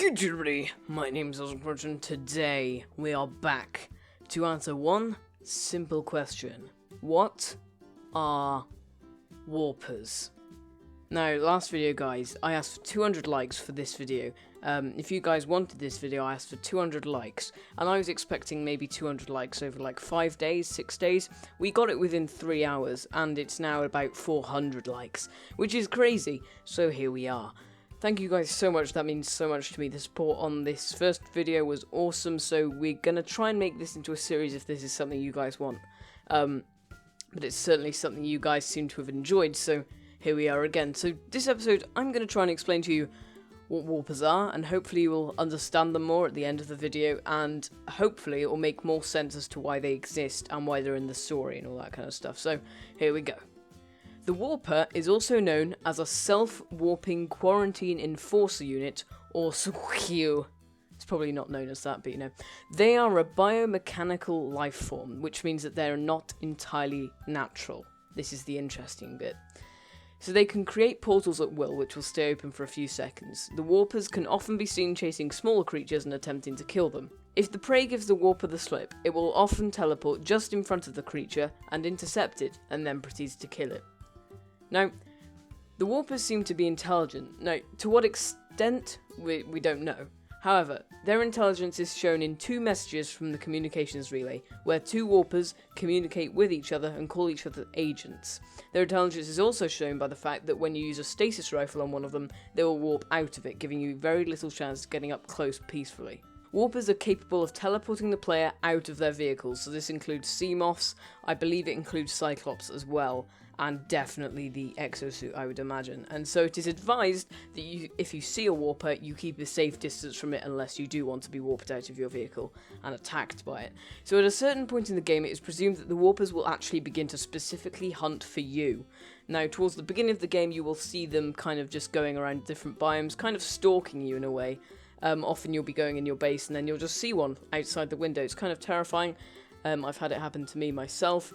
Good everybody, my name is Awesomecrunch and today we are back to answer one simple question. What are warpers? Now, last video guys, I asked for 200 likes for this video. If you guys wanted this video, I asked for 200 likes, and I was expecting maybe 200 likes over like 5 days, 6 days. We got it within 3 hours, and it's now about 400 likes, which is crazy, so here we are. Thank you guys so much, that means so much to me. The support on this first video was awesome, so we're gonna try and make this into a series if this is something you guys want. But it's certainly something you guys seem to have enjoyed, so here we are again. So this episode, I'm gonna try and explain to you what warpers are, and hopefully you will understand them more at the end of the video, and hopefully it will make more sense as to why they exist and why they're in the story and all that kind of stuff. So here we go. The warper is also known as a self-warping quarantine enforcer unit, or SWQ. It's probably not known as that, but you know. They are a biomechanical life form, which means that they're not entirely natural. This is the interesting bit. So they can create portals at will, which will stay open for a few seconds. The warpers can often be seen chasing smaller creatures and attempting to kill them. If the prey gives the warper the slip, it will often teleport just in front of the creature and intercept it, and then proceeds to kill it. Now, the warpers seem to be intelligent. Now, to what extent, we don't know. However, their intelligence is shown in 2 messages from the communications relay, where 2 warpers communicate with each other and call each other agents. Their intelligence is also shown by the fact that when you use a stasis rifle on one of them, they will warp out of it, giving you very little chance of getting up close peacefully. Warpers are capable of teleporting the player out of their vehicles, so this includes Seamoths, I believe it includes Cyclops as well, and definitely the exosuit, I would imagine. And so it is advised that if you see a warper, you keep a safe distance from it unless you do want to be warped out of your vehicle and attacked by it. So at a certain point in the game, it is presumed that the warpers will actually begin to specifically hunt for you. Now, towards the beginning of the game, you will see them kind of just going around different biomes, kind of stalking you in a way. Often you'll be going in your base and then you'll just see one outside the window. It's kind of terrifying. I've had it happen to me myself.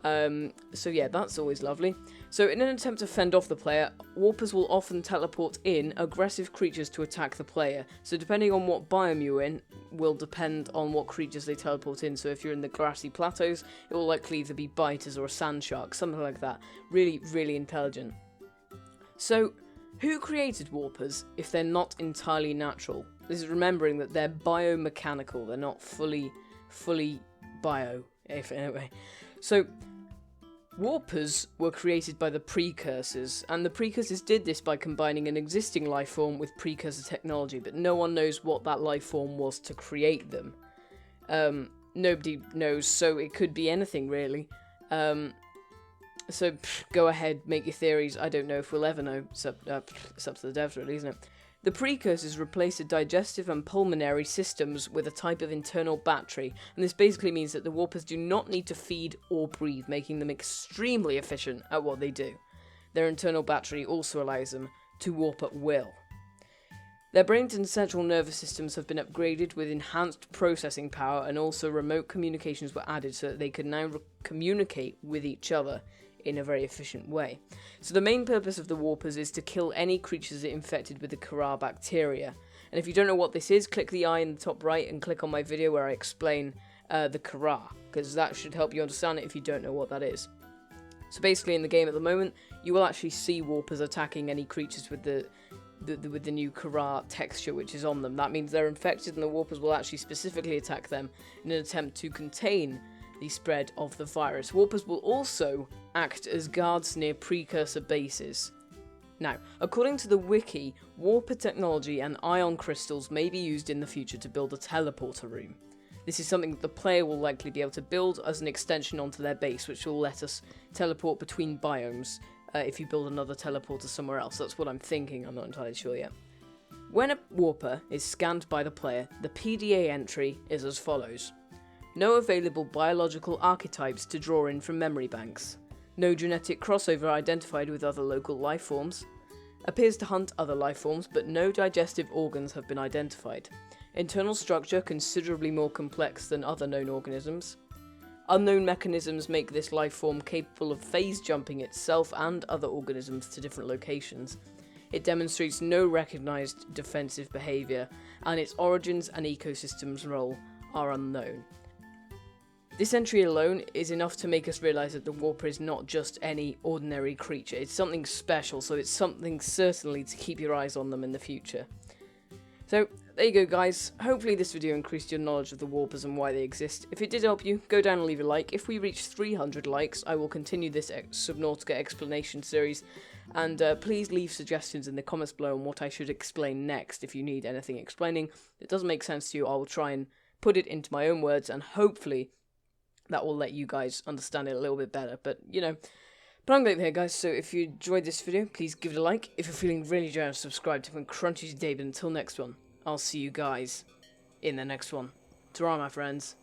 So yeah, that's always lovely. So in an attempt to fend off the player, warpers will often teleport in aggressive creatures to attack the player. So depending on what biome you're in, will depend on what creatures they teleport in. So if you're in the grassy plateaus, it will likely either be biters or a sand shark, something like that. Really, really intelligent. So, who created warpers if they're not entirely natural? This is remembering that they're biomechanical, they're not fully bio, anyway. So, warpers were created by the precursors, and the precursors did this by combining an existing life form with precursor technology, but no one knows what that life form was to create them. Nobody knows, so it could be anything, really. So, go ahead, make your theories. I don't know if we'll ever know. It's up to the devs, really, isn't it? The precursors replace the digestive and pulmonary systems with a type of internal battery, and this basically means that the warpers do not need to feed or breathe, making them extremely efficient at what they do. Their internal battery also allows them to warp at will. Their brains and central nervous systems have been upgraded with enhanced processing power, and also remote communications were added so that they can now communicate with each other in a very efficient way. So the main purpose of the warpers is to kill any creatures that are infected with the Kara bacteria. And if you don't know what this is, click the eye in the top right and click on my video where I explain the Kara, because that should help you understand it if you don't know what that is. So basically in the game at the moment, you will actually see warpers attacking any creatures with the new Kara texture which is on them. That means they're infected and the warpers will actually specifically attack them in an attempt to contain the spread of the virus. Warpers will also act as guards near precursor bases. Now, according to the wiki, warper technology and ion crystals may be used in the future to build a teleporter room. This is something that the player will likely be able to build as an extension onto their base, which will let us teleport between biomes if you build another teleporter somewhere else. That's what I'm thinking, I'm not entirely sure yet. When a warper is scanned by the player, the PDA entry is as follows. No available biological archetypes to draw in from memory banks. No genetic crossover identified with other local life forms. Appears to hunt other life forms, but no digestive organs have been identified. Internal structure considerably more complex than other known organisms. Unknown mechanisms make this life form capable of phase jumping itself and other organisms to different locations. It demonstrates no recognised defensive behaviour, and its origins and ecosystem's role are unknown. This entry alone is enough to make us realise that the Warper is not just any ordinary creature. It's something special, so it's something certainly to keep your eyes on them in the future. So, there you go guys. Hopefully this video increased your knowledge of the Warpers and why they exist. If it did help you, go down and leave a like. If we reach 300 likes, I will continue this Subnautica explanation series. And please leave suggestions in the comments below on what I should explain next. If you need anything explaining that doesn't make sense to you, I will try and put it into my own words, and hopefully that will let you guys understand it a little bit better. But, you know, but I'm going here, guys, so if you enjoyed this video, please give it a like. If you're feeling really generous, subscribe to Crunchy's day. But until next one, I'll see you guys in the next one. Ta-ra, my friends.